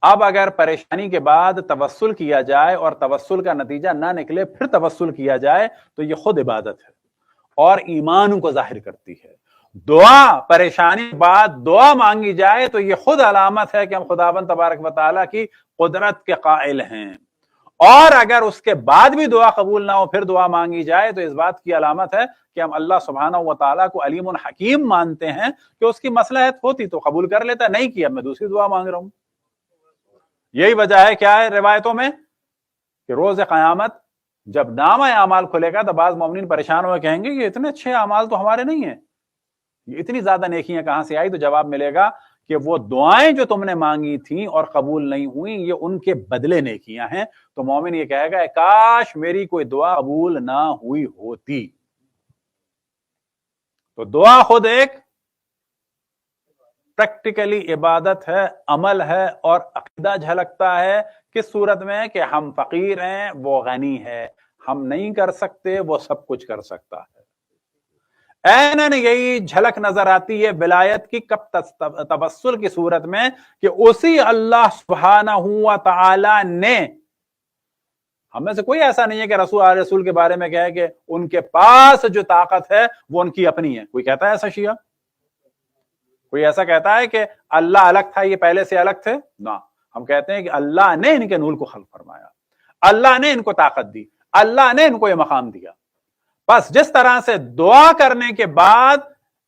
اب اگر پریشانی کے بعد توسل کیا جائے اور توسل کا نتیجہ نہ نکلے پھر توسل کیا جائے تو یہ خود عبادت ہے اور ایمان کو ظاہر کرتی ہے. دعا پریشانی کے بعد دعا مانگی جائے تو یہ خود علامت ہے کہ ہم خداوند تبارک و تعالیٰ کی قدرت کے قائل ہیں. اور اگر اس کے بعد بھی دعا قبول نہ ہو پھر دعا مانگی جائے تو اس بات کی علامت ہے کہ ہم اللہ سبحانہ و تعالیٰ کو علیم حکیم مانتے ہیں کہ اس کی مصلحت ہوتی تو قبول کر لیتا, نہیں کیا میں دوسری دعا مانگ رہا ہوں. یہی وجہ ہے کیا ہے روایتوں میں کہ روز قیامت جب نامہ اعمال کھلے گا تو بعض مومنین پریشان ہوئے کہیں گے یہ اتنے اچھے اعمال تو ہمارے نہیں ہیں, یہ اتنی زیادہ نیکیاں کہاں سے آئی؟ تو جواب ملے گا کہ وہ دعائیں جو تم نے مانگی تھیں اور قبول نہیں ہوئیں یہ ان کے بدلے نیکیاں ہیں. تو مومن یہ کہے گا کاش میری کوئی دعا قبول نہ ہوئی ہوتی. تو دعا خود ایک پریکٹیکلی عبادت ہے, عمل ہے, اور عقیدہ جھلکتا ہے کس صورت میں کہ ہم فقیر ہیں وہ غنی ہے, ہم نہیں کر سکتے وہ سب کچھ کر سکتا ہے. اینن یہی جھلک نظر آتی ہے ولایت کی کب توسل کی صورت میں کہ اسی اللہ سبحانہ و تعالی نے, ہم میں سے کوئی ایسا نہیں ہے کہ رسول کے بارے میں کہے کہ ان کے پاس جو طاقت ہے وہ ان کی اپنی ہے. کوئی کہتا ہے ایسا شیعہ؟ کوئی ایسا کہتا ہے کہ اللہ الگ تھا یہ پہلے سے الگ تھے؟ نہ, ہم کہتے ہیں کہ اللہ نے ان کے نور کو خلق فرمایا, اللہ نے ان کو طاقت دی, اللہ نے ان کو یہ مقام دیا. بس جس طرح سے دعا کرنے کے بعد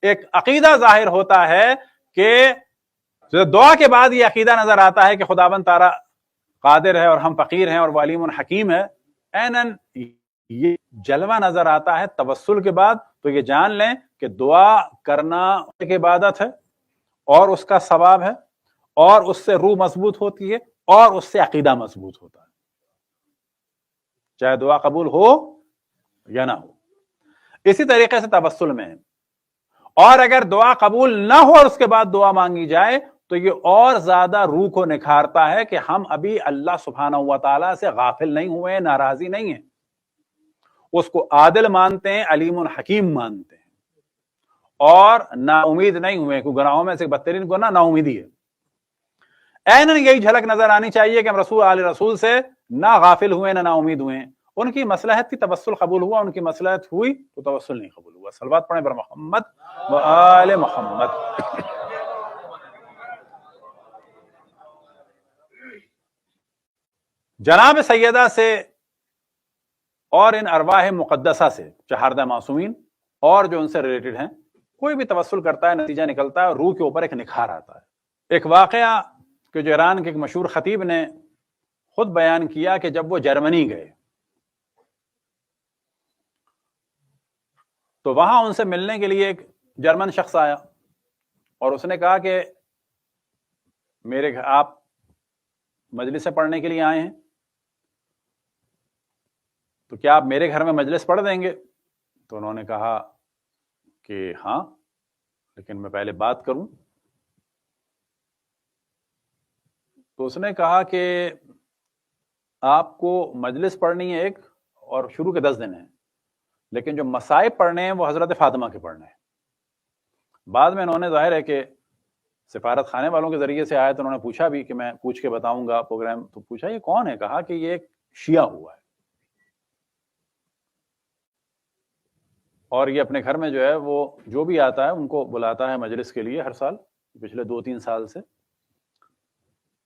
ایک عقیدہ ظاہر ہوتا ہے کہ دعا کے بعد یہ عقیدہ نظر آتا ہے کہ خداوند تعالی قادر ہے اور ہم فقیر ہیں اور وہ علیم حکیم ہے, اینن یہ جلوہ نظر آتا ہے توسل کے بعد, تو یہ جان لیں کہ دعا کرنا ایک عبادت ہے اور اس کا ثواب ہے اور اس سے روح مضبوط ہوتی ہے اور اس سے عقیدہ مضبوط ہوتا ہے, چاہے دعا قبول ہو یا نہ ہو. اسی طریقے سے توسل میں ہے, اور اگر دعا قبول نہ ہو اور اس کے بعد دعا مانگی جائے تو یہ اور زیادہ روح کو نکھارتا ہے کہ ہم ابھی اللہ سبحانہ و تعالیٰ سے غافل نہیں ہوئے, ناراضی نہیں ہیں, اس کو عادل مانتے ہیں, علیم حکیم مانتے ہیں, اور نا امید نہیں ہوئے. کوئی گناہوں میں سے بدترین گناہ نا امیدی ہے. اینن یہی جھلک نظر آنی چاہیے کہ ہم آل رسول سے نہ غافل ہوئے نہ نا امید ہوئے. ان کی مصلحت کی توسل قبول ہوا, ان کی مصلحت ہوئی تو توسل نہیں قبول ہوا. صلوات پڑھیں بر محمد و آل محمد. جناب سیدہ سے اور ان ارواح مقدسہ سے, چہاردہ معصومین اور جو ان سے ریلیٹڈ ہیں, کوئی بھی توسل کرتا ہے نتیجہ نکلتا ہے اور روح کے اوپر ایک نکھار آتا ہے. ایک واقعہ کہ جو ایران کے ایک مشہور خطیب نے خود بیان کیا کہ جب وہ جرمنی گئے تو وہاں ان سے ملنے کے لیے ایک جرمن شخص آیا اور اس نے کہا کہ میرے گھر آپ مجلس پڑھنے کے لیے آئے ہیں تو کیا آپ میرے گھر میں مجلس پڑھ دیں گے؟ تو انہوں نے کہا کہ ہاں, لیکن میں پہلے بات کروں. تو اس نے کہا کہ آپ کو مجلس پڑھنی ہے ایک, اور شروع کے 10 دن ہیں, لیکن جو مصائب پڑھنے ہیں وہ حضرت فاطمہ کے پڑھنے ہیں. بعد میں انہوں نے, ظاہر ہے کہ سفارت خانے والوں کے ذریعے سے آئے تو انہوں نے پوچھا بھی کہ میں پوچھ کے بتاؤں گا پروگرام, تو پوچھا یہ کون ہے؟ کہا کہ یہ ایک شیعہ ہوا ہے اور یہ اپنے گھر میں جو ہے وہ جو بھی آتا ہے ان کو بلاتا ہے مجلس کے لیے ہر سال, پچھلے 2-3 سال سے,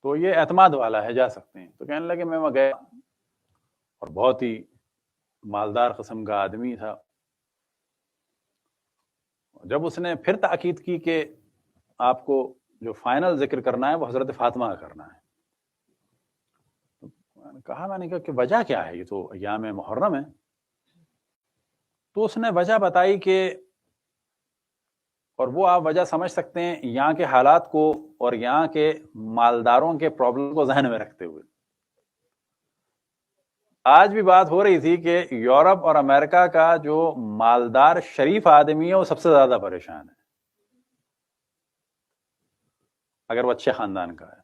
تو یہ اعتماد والا ہے, جا سکتے ہیں. تو کہنے لگے میں وہاں گیا اور بہت ہی مالدار قسم کا آدمی تھا. جب اس نے پھر تاکید کی کہ آپ کو جو فائنل ذکر کرنا ہے وہ حضرت فاطمہ کا کرنا ہے, میں نے کہا کہ وجہ کیا ہے, یہ تو ایام محرم ہے. تو اس نے وجہ بتائی کہ, اور وہ آپ وجہ سمجھ سکتے ہیں یہاں کے حالات کو اور یہاں کے مالداروں کے پرابلم کو ذہن میں رکھتے ہوئے. آج بھی بات ہو رہی تھی کہ یورپ اور امریکہ کا جو مالدار شریف آدمی ہے وہ سب سے زیادہ پریشان ہے اگر وہ اچھے خاندان کا ہے,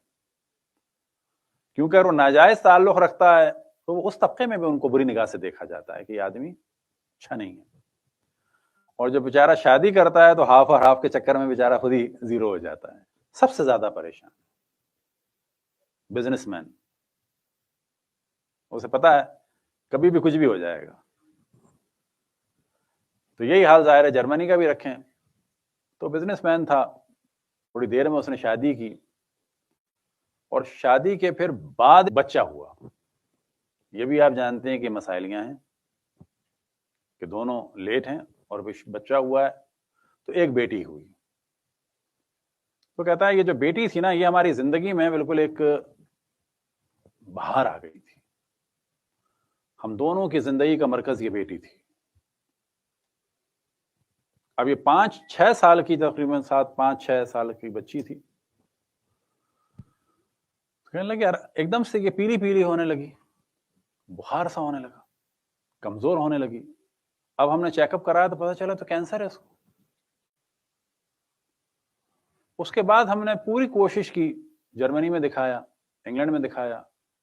کیونکہ اگر وہ ناجائز تعلق رکھتا ہے تو وہ اس طبقے میں بھی ان کو بری نگاہ سے دیکھا جاتا ہے کہ یہ آدمی اچھا نہیں ہے. اور جو بیچارہ شادی کرتا ہے تو ہاف اور ہاف کے چکر میں بیچارہ خود ہی زیرو ہو جاتا ہے. سب سے زیادہ پریشان بزنس مین، اسے پتا ہے کبھی بھی کچھ بھی ہو جائے گا. تو یہی حال ظاہر ہے جرمنی کا بھی رکھیں. تو بزنس مین تھا، تھوڑی دیر میں اس نے شادی کی، اور شادی کے پھر بعد بچہ ہوا. یہ بھی آپ جانتے ہیں کہ مسائلیاں ہیں کہ دونوں لیٹ ہیں اور بچہ ہوا ہے. تو ایک بیٹی ہوئی. تو کہتا ہے یہ جو بیٹی تھی نا، یہ ہماری زندگی میں بالکل ایک بہار آ گئی تھی. ہم دونوں کی زندگی کا مرکز یہ بیٹی تھی. اب یہ 5-6 سال کی، تقریباً 5-6 سال کی بچی تھی. کہنے لگے یار ایک دم سے یہ پیلی پیلی ہونے لگی، بخار سا ہونے لگا، کمزور ہونے لگی. اب ہم نے چیک اپ کرایا تو پتا چلا تو کینسر ہے اس کو. اس کے بعد ہم نے پوری کوشش کی، جرمنی میں دکھایا، انگلینڈ میں دکھایا،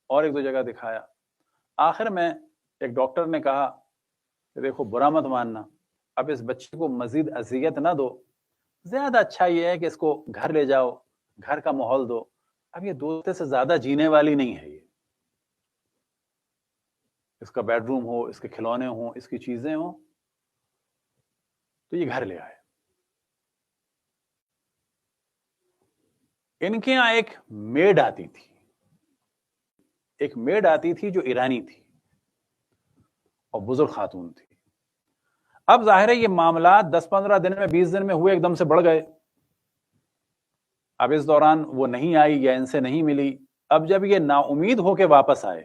اور 1-2 جگہ دکھایا. آخر میں ایک ڈاکٹر نے کہا کہ دیکھو برا مت ماننا، اب اس بچے کو مزید اذیت نہ دو، زیادہ اچھا یہ ہے کہ اس کو گھر لے جاؤ، گھر کا ماحول دو. اب یہ 2 ہفتے سے زیادہ جینے والی نہیں ہے. یہ اس کا بیڈ روم ہو، اس کے کھلونے ہوں، اس کی چیزیں ہوں. تو یہ گھر لے آئے. ان کے یہاں ایک میڈ آتی تھی جو ایرانی تھی اور بزرگ خاتون تھی. اب ظاہر ہے یہ معاملات 10-15 دن میں، 20 دن میں ہوئے، ایک دم سے بڑھ گئے. اب اس دوران وہ نہیں آئی یا ان سے نہیں ملی. اب جب یہ نا امید ہو کے واپس آئے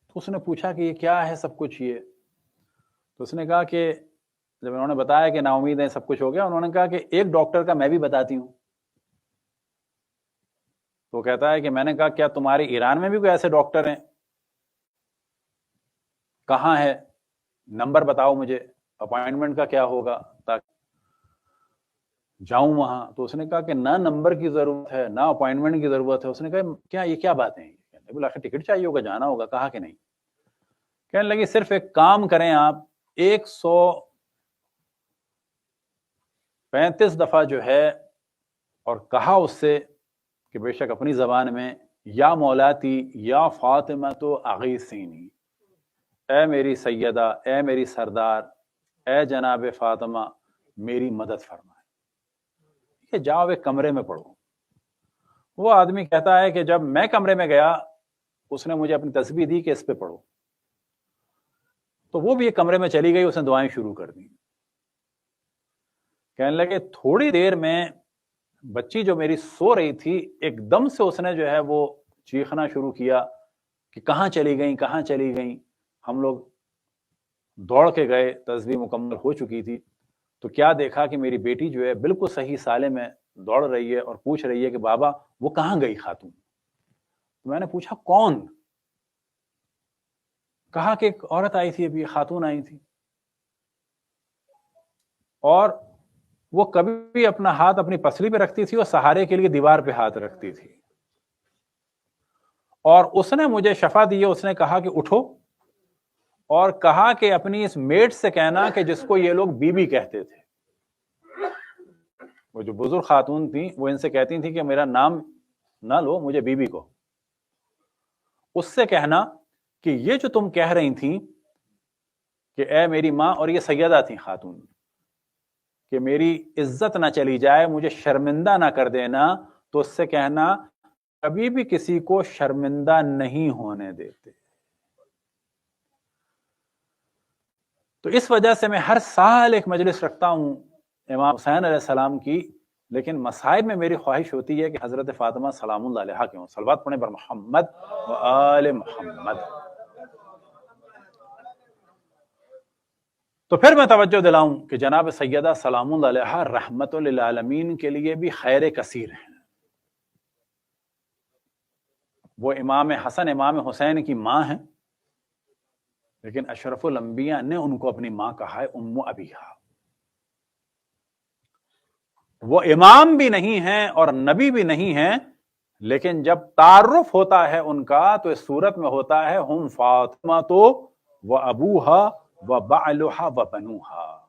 تو اس نے پوچھا کہ یہ کیا ہے سب کچھ. یہ تو اس نے کہا کہ جب انہوں نے بتایا کہ نا امید ہے سب کچھ ہو گیا، انہوں نے کہا کہ ایک ڈاکٹر کا میں بھی بتاتی ہوں. تو کہتا ہے کہ میں نے کہا کیا تمہارے ایران میں بھی کوئی ایسے ڈاکٹر ہیں؟ کہاں ہے؟ نمبر بتاؤ مجھے، اپائنٹمنٹ کا کیا ہوگا تاکہ جاؤں وہاں. تو اس نے کہا کہ نہ نمبر کی ضرورت ہے نہ اپائنٹمنٹ کی ضرورت ہے. اس نے کہا کیا یہ کیا باتیں ہیں؟ بولا آخر ٹکٹ چاہیے ہوگا، جانا ہوگا. کہا کہ نہیں. کہنے لگی صرف ایک کام کریں آپ، 135 دفعہ جو ہے، اور کہا اس سے کہ بے شک اپنی زبان میں، یا مولاتی یا فاطمہ تو اغیثینی، اے میری سیدہ، اے میری سردار، اے جناب فاطمہ میری مدد فرمائے. کہ جاؤ ایک کمرے میں پڑھو. وہ آدمی کہتا ہے کہ جب میں کمرے میں گیا اس نے مجھے اپنی تسبیح دی کہ اس پہ پڑھو. تو وہ بھی ایک کمرے میں چلی گئی، اس نے دعائیں شروع کر دی. کہنے لگے تھوڑی دیر میں بچی جو میری سو رہی تھی، ایک دم سے اس نے جو ہے وہ چیخنا شروع کیا کہ کہاں چلی گئیں، کہاں چلی گئیں. ہم لوگ دوڑ کے گئے، تسبیح مکمل ہو چکی تھی. تو کیا دیکھا کہ میری بیٹی جو ہے بالکل صحیح سالم ہے، دوڑ رہی ہے اور پوچھ رہی ہے کہ بابا وہ کہاں گئی خاتون. تو میں نے پوچھا کون؟ کہا کہ ایک عورت آئی تھی، ابھی خاتون آئی تھی، اور وہ کبھی بھی اپنا ہاتھ اپنی پسلی پہ رکھتی تھی اور سہارے کے لیے دیوار پہ ہاتھ رکھتی تھی. اور اس نے مجھے شفا دی. اس نے کہا کہ اٹھو، اور کہا کہ اپنی اس میٹ سے کہنا کہ جس کو یہ لوگ بی بی کہتے تھے، وہ جو بزرگ خاتون تھیں وہ ان سے کہتی تھیں کہ میرا نام نہ لو، مجھے بی بی کو. اس سے کہنا کہ یہ جو تم کہہ رہی تھیں کہ اے میری ماں، اور یہ سیدہ تھیں خاتون، کہ میری عزت نہ چلی جائے، مجھے شرمندہ نہ کر دینا، تو اس سے کہنا کبھی بھی کسی کو شرمندہ نہیں ہونے دیتے. تو اس وجہ سے میں ہر سال ایک مجلس رکھتا ہوں امام حسین علیہ السلام کی، لیکن مصائب میں میری خواہش ہوتی ہے کہ حضرت فاطمہ سلام اللہ علیہا کے ہوں. صلوات پڑھیں بر محمد و آل محمد. تو پھر میں توجہ دلاؤں کہ جناب سیدہ سلام اللہ علیہا رحمت للعالمین کے لیے بھی خیر کثیر ہیں. وہ امام حسن امام حسین کی ماں ہیں، لیکن اشرف الانبیاء نے ان کو اپنی ماں کہا ہے ام ابیہا. وہ امام بھی نہیں ہیں اور نبی بھی نہیں ہیں، لیکن جب تعارف ہوتا ہے ان کا تو اس صورت میں ہوتا ہے ہم فاطمہ تو و ابوہا و بعلہا و بنوہا.